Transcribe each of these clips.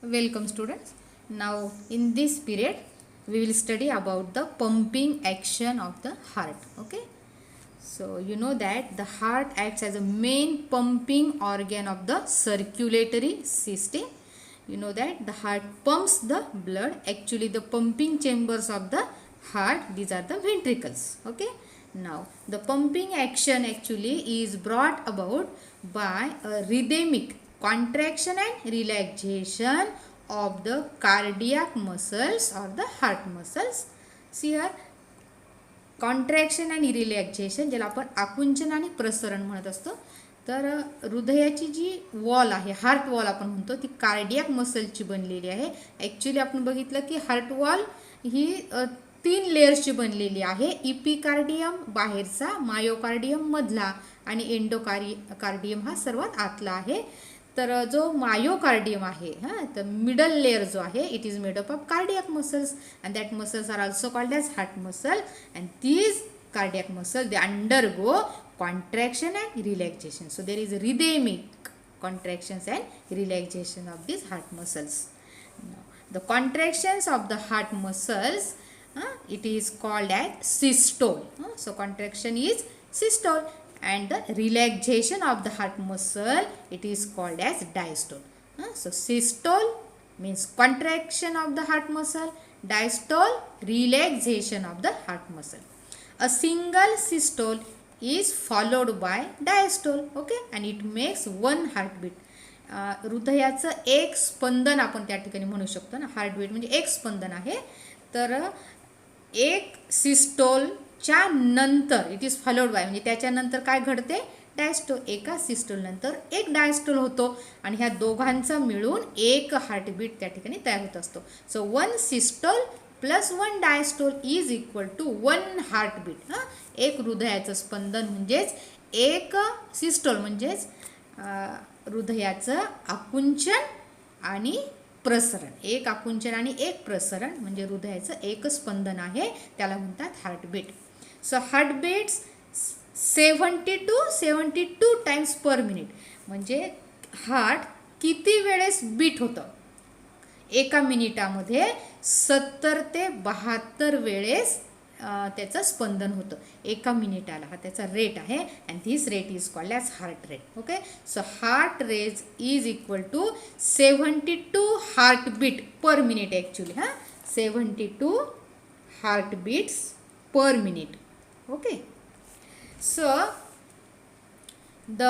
Welcome students. Now in this period we will study about the pumping action of the heart. Okay. So you know that the heart acts as a main pumping organ of the circulatory system. You know that the heart pumps the blood. Actually the pumping chambers of the heart, these are the ventricles. Okay. Now the pumping action actually is brought about by a rhythmic contraction and relaxation of the cardiac muscles or the heart muscles. See here, contraction आणि relaxation ज्याला आपण आकुंचन आणि प्रसरण म्हणत असतो. तर हृदयाची जी वॉल आहे, हार्ट वॉल आपण म्हणतो, ती कार्डियाक मसलची बनलेली आहे. ॲक्च्युली आपण बघितलं की हार्ट वॉल ही 3 लेयर्सची बनलेली आहे. इपिकार्डियम बाहेरचा, मायोकार्डियम मधला आणि एंडोकार्डियम हा सर्वात आतला आहे. तर जो मायोकार्डियम आहे, तर मिडल लेयर जो आहे, it is made up of cardiac muscles and that muscles are also called as heart muscle and these cardiac muscle they undergo contraction and relaxation. So there is rhythmic contractions and relaxation of these heart muscles. Now, the contractions of the heart muscles, it is called as systole. So contraction is systole and the relaxation of the heart muscle, it is called as diastole. So systole means contraction of the heart muscle, diastole relaxation of the heart muscle. A single systole is followed by diastole. Okay, and it makes one heartbeat. हृदयाचं एक स्पंदन आपण त्या ठिकाणी म्हणू शकतो ना. Heartbeat म्हणजे एक स्पंदन आहे. तर एक सिस्टोलच्या नंतर इट इज फॉलोड बाय म्हणजे त्याच्यानंतर काय घडते, डायस्टोल. एका सिस्टोल नंतर एक डायस्टोल होतो आणि ह्या दोघांचा मिळून एक हार्टबीट त्या ठिकाणी तयार होत असतो. So one systole plus 1 diastole is equal to 1 heartbeat. एक हृदयाचं स्पंदन म्हणजेच एक सिस्टोल म्हणजेच हृदयाचं आकुंचन आणि प्रसरण. एक आकुंचन आणि एक प्रसरण म्हणजे हृदयाचं एक स्पंदन आहे, त्याला म्हणतात heartbeat. So heartbeats 70 to 72 times per minute. म्हणजे हार्ट किती वेळेस बीट होतं एका मिनिटामध्ये, 70 ते 72 वेळेस त्याचं स्पंदन होतं एका मिनिटाला. हा त्याचा रेट आहे and this rate is called as heart rate. Okay, so heart rate is equal to 72 heartbeat per minute. Actually 72 heartbeats per minute. Okay, so the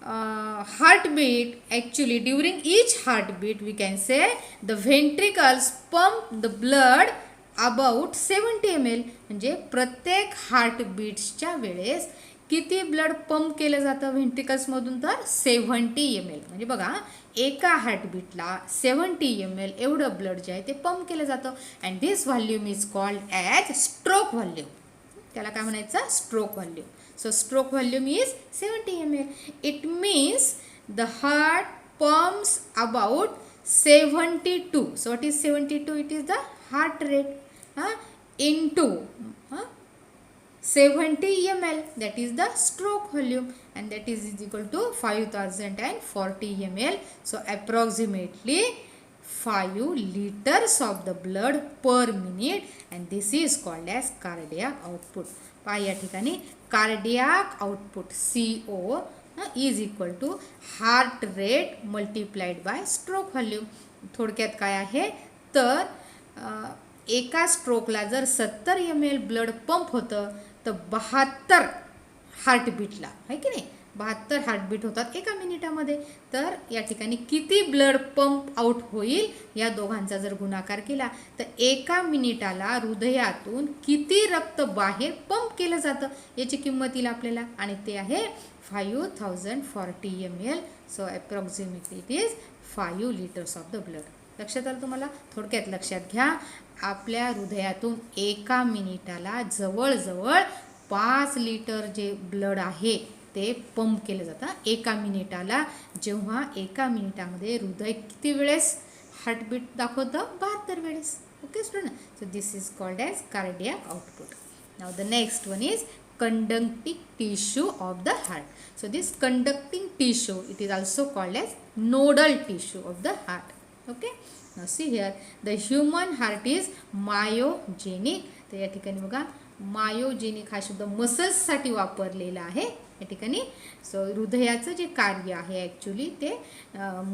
heartbeat, actually during each heartbeat we can say the ventricles pump the blood about 70 ml. म्हणजे प्रत्येक हार्टबीट्सच्या वेळेस किती blood pump केलं जातं व्हेंट्रिकल्समधून, तर 70 ml. म्हणजे बघा, एका हार्टबीटला 70 ml एवढं ब्लड जे आहे ते पंप केलं जातं and this volume is called as stroke volume. त्याला काय म्हणायचं, stroke volume. So stroke volume is 70 ml. It means the heart pumps about 72. So what is 72? It is the heart rate into 70 ml. That is the stroke volume and that is equal to 5040 ml. So approximately 5 liters of the blood per minute and this is called as cardiac output. या ठिकाणी cardiac output CO is equal to heart rate multiplied by stroke volume. थोडक्यात काय आहे, तर एका स्ट्रोकला जर 70 ml blood pump होतं तर 72 हार्टबीटला, आहे की नाही, 72 हार्टबीट होतात एका मिनिटामध्ये. तर या ठिकाणी किती ब्लड पंप आउट होईल या दोघांचा जर गुणाकार केला तर एका मिनिटाला हृदयातून किती रक्त बाहेर पंप केलं जातं याची किंमत येईल आपल्याला आणि ते आहे 5040 ml. So approximately it is 5 liters of the blood. लक्षात आलं तुम्हाला? थोडक्यात लक्षात घ्या, आपल्या हृदयातून एका मिनिटाला जवळजवळ 5 लिटर जे ब्लड आहे ते पंप केलं जातं एका मिनिटाला. जेव्हा एका मिनिटामध्ये हृदय किती वेळेस हार्टबीट दाखवतं, 72 वेळेस. Okay student, so this is called as cardiac output. Now the next one is conducting tissue of the heart. So this conducting tissue, it is also called as nodal tissue of the heart. Okay, now see here, the human heart is myogenic. तर या ठिकाणी बघा myogenic हा शब्द मसल्ससाठी वापरलेला आहे या ठिकाणी. सो हृदयाचं जे कार्य आहे ॲक्च्युली ते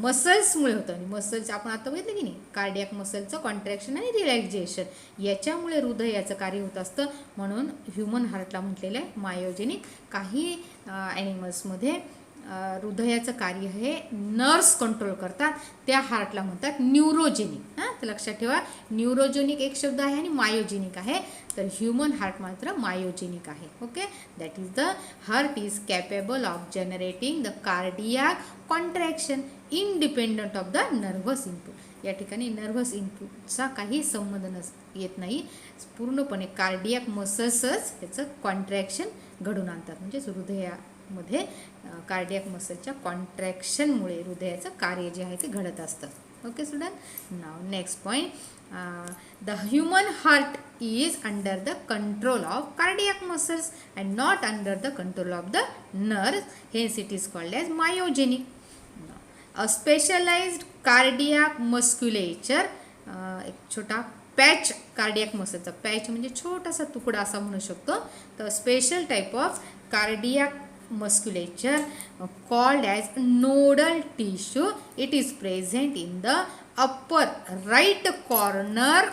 मसल्समुळे होतं. आणि मसल्स आपण आता बघितलं की नाही, कार्डियाक मसलचं कॉन्ट्रॅक्शन आणि रिलॅक्झेशन याच्यामुळे हृदयाचं कार्य होत असतं. म्हणून ह्युमन हार्टला म्हटलेलं आहे मायोजेनिक. काही ॲनिमल्समध्ये हृदयाचं कार्य हे नर्व्स कंट्रोल करतात, त्या हार्टला म्हणतात न्यूरोजेनिक. हां, तर लक्षात ठेवा, न्यूरोजेनिक एक शब्द आहे आणि मायोजेनिक आहे. तर ह्युमन हार्ट मात्र मायोजेनिक आहे. Okay, that is the heart is capable of generating the cardiac contraction independent of the nervous input. या ठिकाणी नर्व्हस इनपुटचा काही संबंध येत नाही, पूर्णपणे कार्डियाक मसल्सच याचं कॉन्ट्रॅक्शन घडून आणतात. म्हणजेच हृदयामध्ये कार्डियाक मसलच्या कॉन्ट्रॅक्शनमुळे हृदयाचं कार्य जे आहे ते घडत असतं. Okay student, now next point, the human heart is under the control of cardiac muscles and not under the control of the nerves, hence it is called as myogenic. A specialized cardiac musculature, एक छोटा patch cardiac मसलचा, patch म्हणजे छोटासा तुकडा असा म्हणू शकतो. तर special type of cardiac musculature called as nodal tissue, it is present in the upper right corner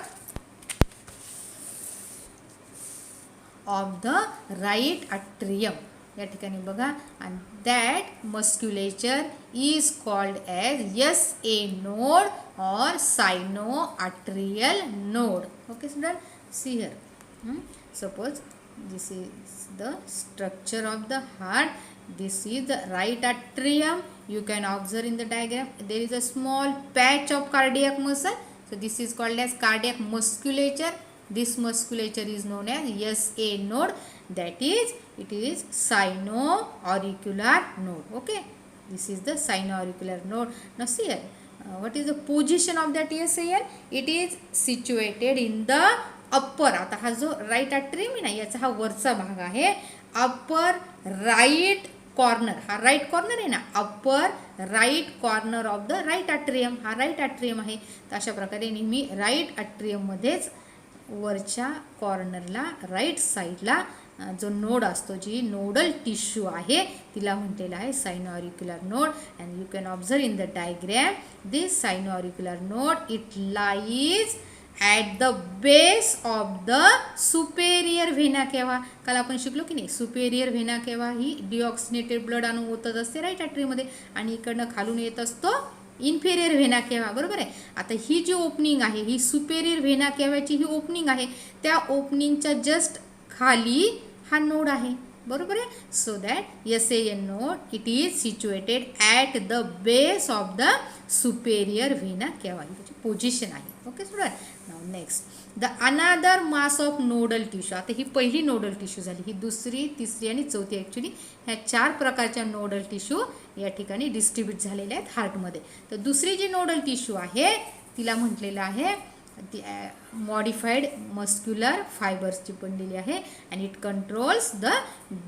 of the right atrium. या ठिकाणी बघा, and that musculature is called as SA node or sinoatrial node. Okay student, see here, suppose this is the structure of the heart, this is the right atrium. You can observe in the diagram there is a small patch of cardiac muscle, so this is called as cardiac musculature. This musculature is known as SA node, that is it is sinoauricular node. Okay, this is the sinoauricular node. Now see here, what is the position of that SA? It is situated in the upper. आता हा जो right atrium आहे ना, याचा हा वरचा भाग आहे. अप्पर राईट कॉर्नर, हा राईट कॉर्नर आहे ना, upper right corner of the right atrium, हा राईट अट्रियम आहे. तर अशा प्रकारे नेहमी राईट अट्रियममध्येच वरच्या कॉर्नरला राईट साईडला जो नोड असतो, जी नोडल टिश्यू आहे तिला म्हटलेलं आहे sinoauricular node. And you can observe in the diagram this sinoauricular node, it lies at the base of the superior vena cava. काल आपण शिकलो की नाही, सुपेरियर व्हेना केवा ही डिऑक्सिनेटेड ब्लड आणून ओतत असते राईट आर्टरीमध्ये आणि इकडनं खालून येत असतो इन्फेरियर व्हेना केवा. बरोबर आहे. आता ही जी ओपनिंग आहे ही सुपेरियर व्हेना केव्याची ही ओपनिंग आहे, त्या ओपनिंगच्या जस्ट खाली हा नोड आहे. बरोबर आहे. So that SAN node it is situated at the base of the superior Vena केवा, ही त्याची पोझिशन आहे. Okay student, now next the another mass of nodal tissue. आता ही पहिली नोडल टिश्यू झाली, ही दुसरी, तिसरी आणि चौथी. ॲक्च्युली ह्या 4 प्रकारच्या नोडल टिश्यू या ठिकाणी डिस्ट्रीब्यूट झालेल्या आहेत हार्टमध्ये. तर दुसरी जी नोडल टिश्यू आहे तिला म्हटलेलं आहे ती मॉडिफाईड मस्क्युलर फायबर्सची बनलेली आहे and it controls the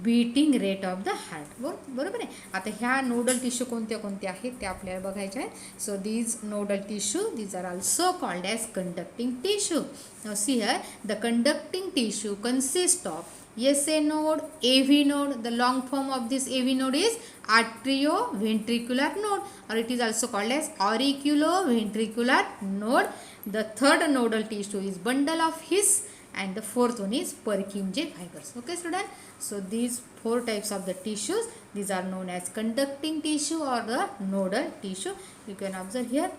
beating rate of the heart. बरोबर आहे. आता ह्या नोडल टिश्यू कोणत्या कोणत्या आहेत ते आपल्याला बघायचे आहेत. So these nodal tissue, these are also called as conducting tissue. Now see here, the conducting tissue consist of SA node, AV node. The long form of this AV node is atrioventricular node, or it is also called as auriculoventricular node. The third nodal tissue is bundle of His, and the fourth one is Purkinje fibers. Okay student, so these 4 types of the tissues, these are known as conducting tissue or the nodal tissue. You can observe here,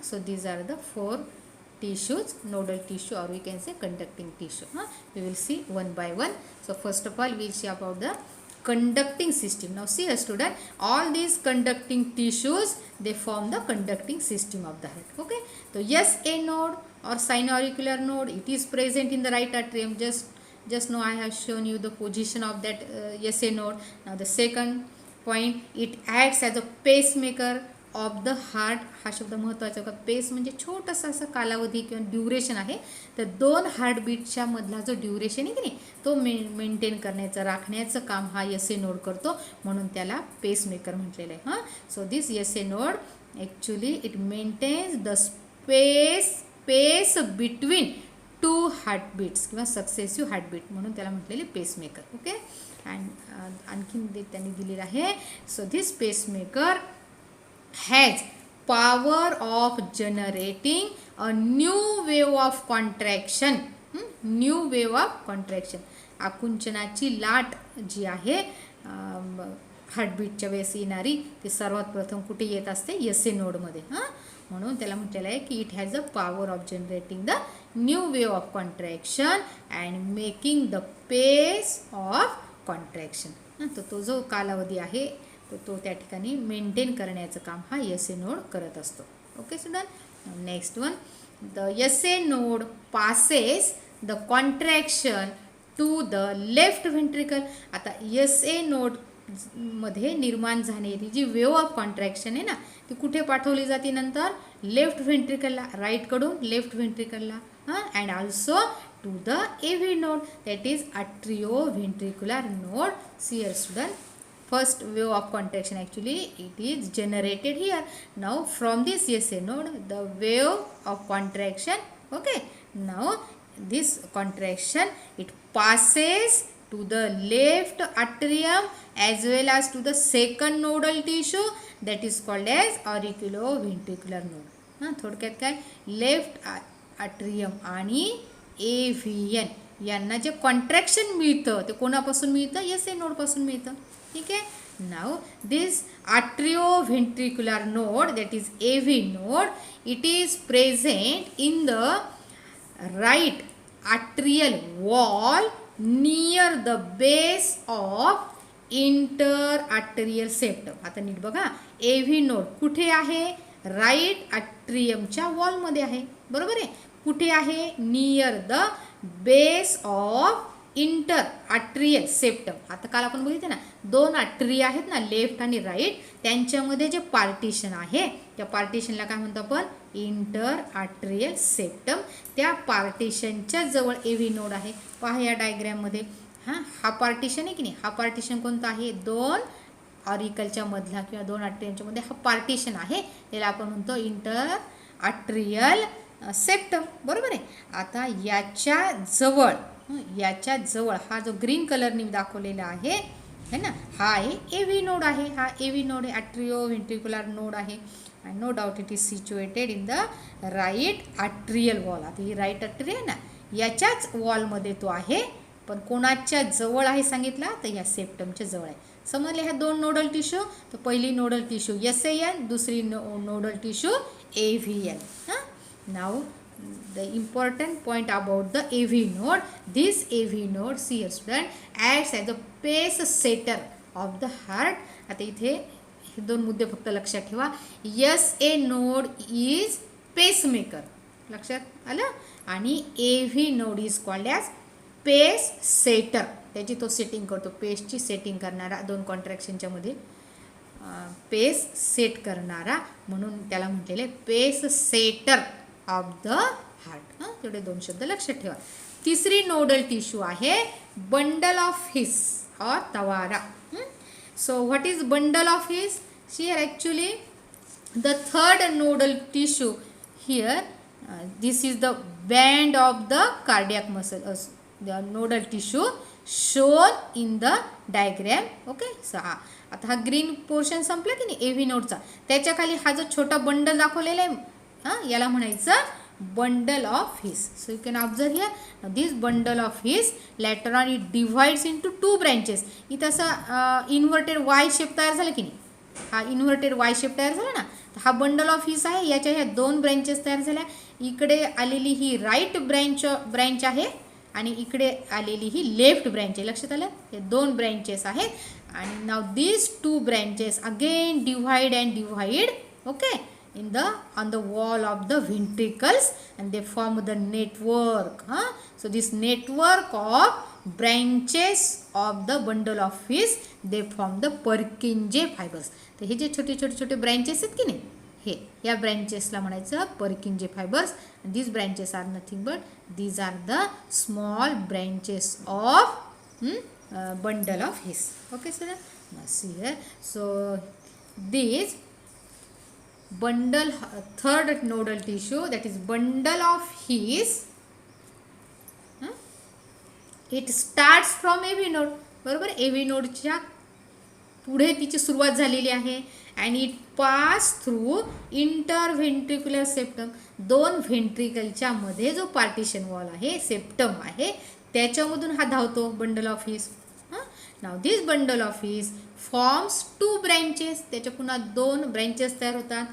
so these are the 4 tissues, nodal tissue or we can say conducting tissue. We will see one by one. So first of all we will see about the conducting system. Now see a student, all these conducting tissues they form the conducting system of the heart. Okay, so SA node or sinoauricular node, it is present in the right atrium. Just now I have shown you the position of that SA node. Now the second point, it acts as a pacemaker of the heart हा शब्द महत्त्वाचा का पेस म्हणजे छोटासा असा कालावधी किंवा duration आहे. तर 2 हार्टबीटच्या मधला जो ड्युरेशन आहे की नाही तो मेंटेन करण्याचं राखण्याचं काम हा एस ए नोड करतो, म्हणून त्याला पेसमेकर म्हटलेलं आहे. So this S A node actually it maintains the pace between 2 heartbeats किंवा सक्सेसिव्ह हार्टबीट, म्हणून त्याला म्हटलेले पेसमेकर. ओके. अँड आणखीन त्यांनी दिलेलं आहे. So this pacemaker has power of generating a new wave of contraction. New wave of contraction, आकुंचनाची लाट जी आहे हार्टबीटच्या वेळेस येणारी ती सर्वात प्रथम कुठे येत असते, एस ए नोडमध्ये. म्हणून त्याला म्हटलेलं आहे की it has a power of generating the new wave of contraction and making the pace of contraction. तर तो जो कालावधी आहे तो त्या ठिकाणी मेंटेन करण्याचं काम हा एस ए नोड करत असतो. Okay student. Next one, the S A node passes the contraction to the left ventricle. आता एस ए नोड मध्ये निर्माण झालेली जी वेव ऑफ कॉन्ट्रॅक्शन आहे ना ती कुठे पाठवली जाते नंतर, लेफ्ट व्हेंट्रिकलला, राईटकडून लेफ्ट व्हेंट्रिकलला. And also to the AV node, that is atrio ventricular node. Dear student, first wave of contraction actually it is generated here. Now from this SA node the wave of contraction, okay, now this contraction it passes to the left atrium as well as to the second nodal tissue that is called as auriculoventricular node. थोडक्यात काय, left atrium आणि एव्हीएन यांना जे contraction मिळतं ते कोणापासून मिळतं, S A नोडपासून मिळतं. ठीक आहे. Now this atrioventricular node, that is AV node, it is present in the right atrial wall near the base of interarterial septum. आता नीट बघा, AV नोड कुठे आहे, राईट अट्रियमच्या वॉलमध्ये आहे. बरोबर आहे. कुठे आहे, near the base of inter atrial septum. आता काल आपण बघितलं ना, 2 आट्री आहेत ना, लेफ्ट आणि राईट, त्यांच्यामध्ये जे पार्टिशन आहे त्या पार्टिशनला काय म्हणतो आपण, इंटर आट्रियल सेप्टम. त्या पार्टिशनच्या जवळ एव्ही नोड आहे. पहा या डायग्रॅममध्ये, हा पार्टिशन आहे की नाही, हा पार्टिशन कोणता आहे, 2 ऑरिकलच्या मधला किंवा 2 आट्रियमच्या मध्ये हा पार्टिशन आहे, त्याला आपण म्हणतो इंटर आट्रियल सेप्टम. बरोबर आहे. आता याच्या जवळ हा जो ग्रीन कलरने दाखवलेला आहे है ना, हा आहे एव्ही नोड आहे. हा एव्ही नोड आहे, अट्रिओ व्हेंट्रिक्युलर नोड आहे. And no doubt it is situated in the right atrial wall. आता ही राईट अट्री आहे ना, याच्याच वॉलमध्ये तो आहे, पण कोणाच्या जवळ आहे सांगितला, तर या सेप्टमच्या जवळ आहे. समजले ह्या 2 नोडल टिश्यू, तर पहिली नोडल टिश्यू एस एन, दुसरी nodal tissue AVN. Now the important point about the AV node, this AV node, see student, acts as a pace setter of the heart. आता इथे हे 2 मुद्दे फक्त लक्षात ठेवा. SA node is pacemaker, लक्षात आलं, आणि AV node is called as pace setter. त्याची तो सेटिंग करतो, पेसची सेटिंग करणारा, 2 कॉन्ट्रॅक्शनच्या मध्ये पेस सेट करणारा, म्हणून त्याला म्हटलेले pace setter of the heart. तेवढे 2 शब्द लक्षात ठेवा. तिसरी नोडल टिश्यू आहे bundle of His or Tawara. So what is bundle of His? Here actually the third nodal tissue here, this is the band of the cardiac muscle, the nodal tissue shown in the diagram. Okay. So आता हा green portion संपला की नाही एव्ही नोडचा, त्याच्या खाली हा जो छोटा बंडल दाखवलेला आहे याला म्हणायचं bundle of His. So you can observe here this bundle of His later on it divides into 2 branches. इथं असं इन्व्हर्टेड वाय शेप तयार झालं की नाही, हा इन्व्हर्टेड वाय शेप तयार झाला ना, तर हा बंडल ऑफ हिस आहे. याच्या ह्या 2 ब्रँचेस तयार झाल्या. इकडे आलेली ही राईट ब्रँच आहे आणि इकडे आलेली ही लेफ्ट ब्रँच आहे. लक्षात आलं, हे 2 ब्रँचेस आहेत. आणि now this 2 branches again divide and divide, okay, on the wall of the ventricles, and they form the network. So this network of branches of the bundle of His, they form the Purkinje fibers. तर हे जे छोटे छोटे छोटे branches आहेत की नाही, हे या ब्रँचेसला म्हणायचं Purkinje fibres. These branches are nothing but these are the small branches of bundle of his. Okay, so now see here. So these bundle, third nodal tissue, that is bundle of his, it starts from AV node. बरोबर, AV नोडच्या पुढे तिची सुरुवात झालेली आहे. And it pass through interventricular septum. दोन व्हेंट्रिकलच्या मध्ये जो पार्टिशन वॉल आहे, सेप्टम आहे, त्याच्यामधून हा धावतो bundle of his. Now this bundle of his forms 2 branches. त्याच्या पुन्हा 2 ब्रँचेस तयार होतात,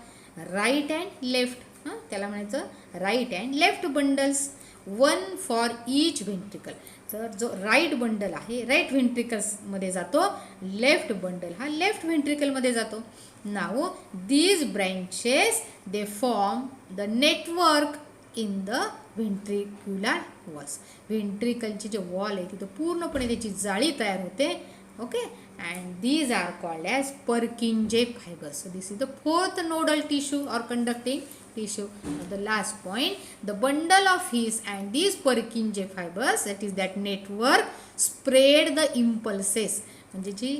राईट अँड लेफ्ट. त्याला म्हणायचं right and left bundles, 1 for each ventricle. तर जो राईट बंडल आहे राईट व्हेंट्रिकल्समध्ये जातो, लेफ्ट बंडल हा लेफ्ट व्हेंट्रिकलमध्ये जातो. Now these branches they form the network in the ventricular walls. व्हेंट्रिकलची जे वॉल आहे तिथं पूर्णपणे त्याची जाळी तयार होते. Okay, and these are called as Purkinje fibres. So this is the fourth nodal tissue or conducting tissue. The last point, the bundle of His and these Purkinje fibers, that is that network, spread the impulses. म्हणजे जी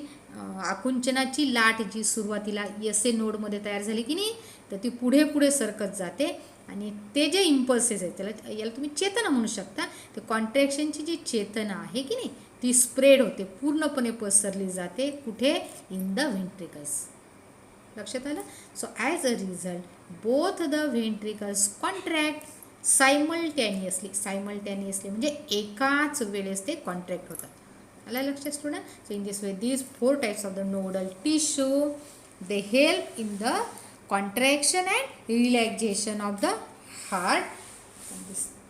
आकुंचनाची लाट जी सुरुवातीला SA नोडमध्ये तयार झाली की नाही, तर ती पुढे पुढे सरकत जाते आणि ते जे इम्पल्सेस आहेत त्याला याला तुम्ही चेतना म्हणू शकता. ते कॉन्ट्रॅक्शनची जी चेतना आहे की नाही ती स्प्रेड होते, पूर्णपणे पसरली जाते. कुठे? In the ventricles. लक्षात आलं. So as a result both the ventricles contract simultaneously. Simultaneously म्हणजे एकाच वेळेस ते कॉन्ट्रॅक्ट होतात. आलं लक्षात student. So in this way these 4 types of the nodal tissue they help in the contraction and relaxation of the heart.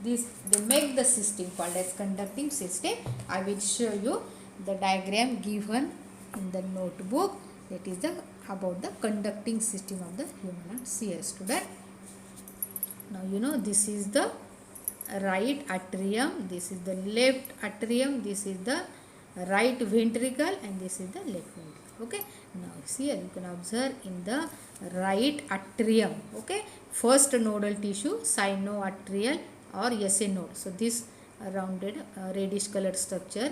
This they make the system called as conducting system. I will show you the diagram given in the notebook. That is the about the conducting system of the human heart. See here student. Now you know this is the right atrium, this is the left atrium, this is the right ventricle, and this is the left ventricle. Okay, now see here you can observe in the right atrium. Okay, first nodal tissue sinoatrial or SA node. So this rounded reddish colored structure,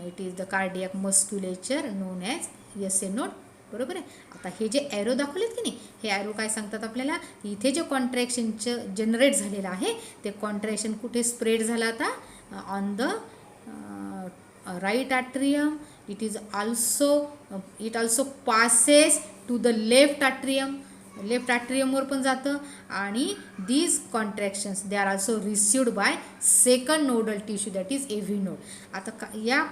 it is the cardiac musculature known as SA node. बरोबर आहे. आता हे जे arrow दाखवलेत की नाही, हे arrow काय सांगतात आपल्याला, इथे जे कॉन्ट्रॅक्शनचं जनरेट झालेलं आहे ते कॉन्ट्रॅक्शन कुठे स्प्रेड झालं आता, on the right atrium. It also passes to the left atrium. Left atriumवर पण जातं. आणि these contractions they are also received by second nodal tissue, that is AV node. आता या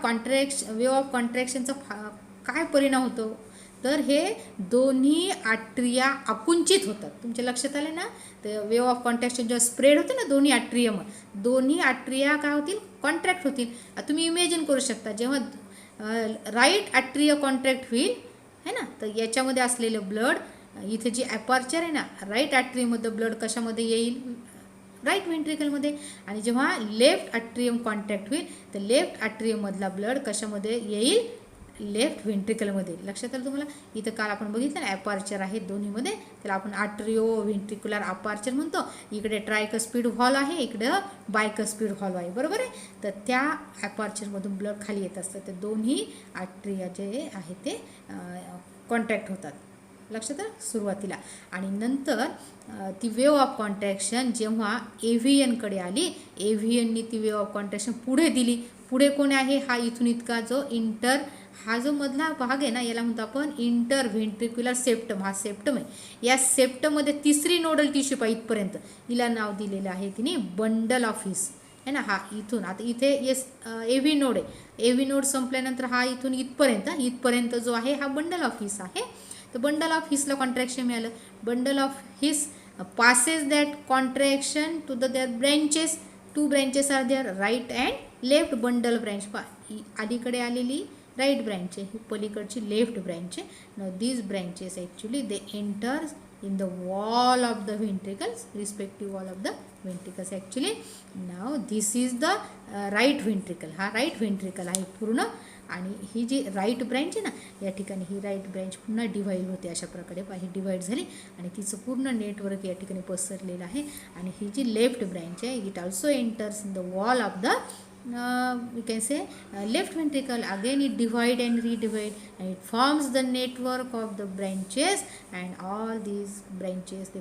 वे ऑफ कॉन्ट्रॅक्शनचा काय परिणाम होतो, तर हे दोन्ही आट्रिया आकुंचित होतात. तुमच्या लक्षात आले ना, तर वेव ऑफ कॉन्ट्रॅक्शन जेव्हा स्प्रेड होते ना दोन्ही आट्रियम, दोन्ही आट्रिया काय होतील, कॉन्ट्रॅक्ट होतील. तुम्ही इमेजिन करू शकता जेव्हा राईट आट्रिया कॉन्ट्रॅक्ट होईल है ना, तर याच्यामध्ये असलेलं ब्लड, इथे जी ॲपार्चर आहे ना राईट आट्रियममध्ये ब्लड कशामध्ये येईल, राईट व्हेंट्रिकलमध्ये. आणि जेव्हा लेफ्ट आट्रियम कॉन्ट्रॅक्ट होईल तर लेफ्ट आट्रियममधला ब्लड कशामध्ये येईल, लेफ्ट व्हेंट्रिकलमध्ये. लक्षात आलं तुम्हाला. इथं काल आपण बघितलं ना ॲपार्चर आहे दोन्हीमध्ये, त्याला आपण आट्रिओ व्हेंट्रिक्युलर अपार्चर म्हणतो. इकडे ट्रायकस्पिड व्हॉल्व आहे, इकडं बायकस्पिड व्हॉल्व आहे. बरोबर आहे. तर त्या ॲपार्चरमधून ब्लड खाली येत असतं, तर दोन्ही आट्रिया जे आहे ते कॉन्ट्रॅक्ट होतात. लक्षात आलं सुरुवातीला. आणि नंतर ती वेव ऑफ कॉन्ट्रॅक्शन जेव्हा एव्हियनकडे आली, एव्हियननी ती वेव ऑफ कॉन्ट्रॅक्शन पुढे दिली. पुढे कोण आहे, हा इथून इतका जो हा जो मधला भाग आहे ना याला म्हणतो आपण इंटर व्हेंट्रिक्युलर सेप्टम. हा सेप्टम आहे. या सेप्टममध्ये तिसरी नोडल टिश्यू पाहिजे इथपर्यंत, हिला नाव दिलेलं आहे तिने बंडल ऑफ हिस है ना. हा इथून आता इथे एव्ही नोड आहे, एव्ही नोड संपल्यानंतर हा इथून इथपर्यंत जो आहे हा बंडल ऑफ हिस आहे. तर बंडल ऑफ हिसला कॉन्ट्रॅक्शन मिळालं. Bundle of his passes that contraction to the their branches. 2 branches are there, right and left bundle branch. अलीकडे आलेली राईट ब्रँच आहे, ही पलीकडची लेफ्ट ब्रँच आहे. Now these branches actually they enter in the wall of the ventricles, respective wall of the ventricles. Actually now this is the right ventricle. हा right ventricle आहे पूर्ण, आणि ही जी right branch आहे ना, या ठिकाणी ही राईट ब्रँच पुन्हा डिवाईड होते अशा प्रकारे. ही डिवाईड झाली आणि तिचं पूर्ण नेटवर्क या ठिकाणी पसरलेलं आहे. आणि ही जी लेफ्ट ब्रँच आहे, it also enters in the wall of the we can say left ventricle. Again it divide and redivide, and it forms the network of the branches, and all these branches,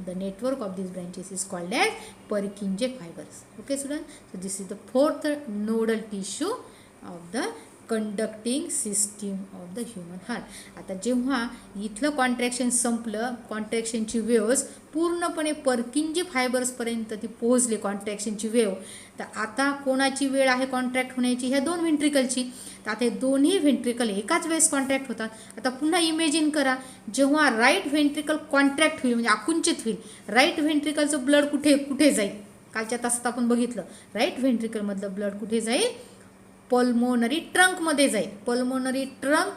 the network of these branches is called as Purkinje fibers. Okay students, so this is the fourth nodal tissue of the conducting system of the human heart. आता जेव्हा इथलं contraction संपलं, कॉन्ट्रॅक्शनची waves पूर्णपणे पर्किंजे फायबर्सपर्यंत ती पोहोचली कॉन्ट्रॅक्शनची wave, तर आता कोणाची वेळ आहे कॉन्ट्रॅक्ट होण्याची? ह्या दोन व्हेंट्रिकलची. तर आता हे दोन्ही व्हेंट्रिकल एकाच वेळेस कॉन्ट्रॅक्ट होतात. आता पुन्हा इमेजिन करा, जेव्हा राईट व्हेंट्रिकल कॉन्ट्रॅक्ट होईल म्हणजे आकुंचित होईल, राईट व्हेंट्रिकलचं ब्लड कुठे कुठे जाईल? कालच्या तासात आपण बघितलं, राईट व्हेंट्रिकलमधलं ब्लड कुठे जाईल? पल्मोनरी ट्रंकमध्ये जाईल. पल्मोनरी ट्रंक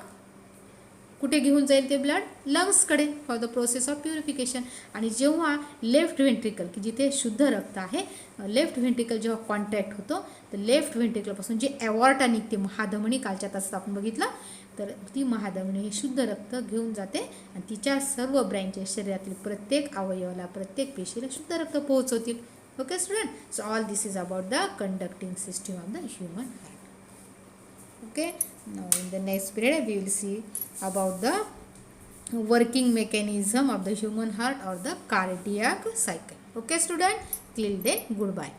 कुठे घेऊन जाईल ते ब्लड? लंग्सकडे, for the process of purification. आणि जेव्हा लेफ्ट व्हेंट्रिकल, की जिथे शुद्ध रक्त आहे, लेफ्ट व्हेंट्रिकल जेव्हा कॉन्ट्रॅक्ट होतो, तर लेफ्ट व्हेंट्रिकलपासून जे ॲवॉर्टा निघते, महाधमनी, कालच्या तासात आपण बघितलं, तर ती महाधमनी हे शुद्ध रक्त घेऊन जाते आणि तिच्या सर्व ब्रँचेस, शरीरातील प्रत्येक अवयवाला, प्रत्येक पेशीला शुद्ध रक्त पोहोचवतील. Okay student, so all this is about the conducting system of the human heart. Okay, now in the next period we will see about the working mechanism of the human heart or the cardiac cycle. Okay student, till then goodbye.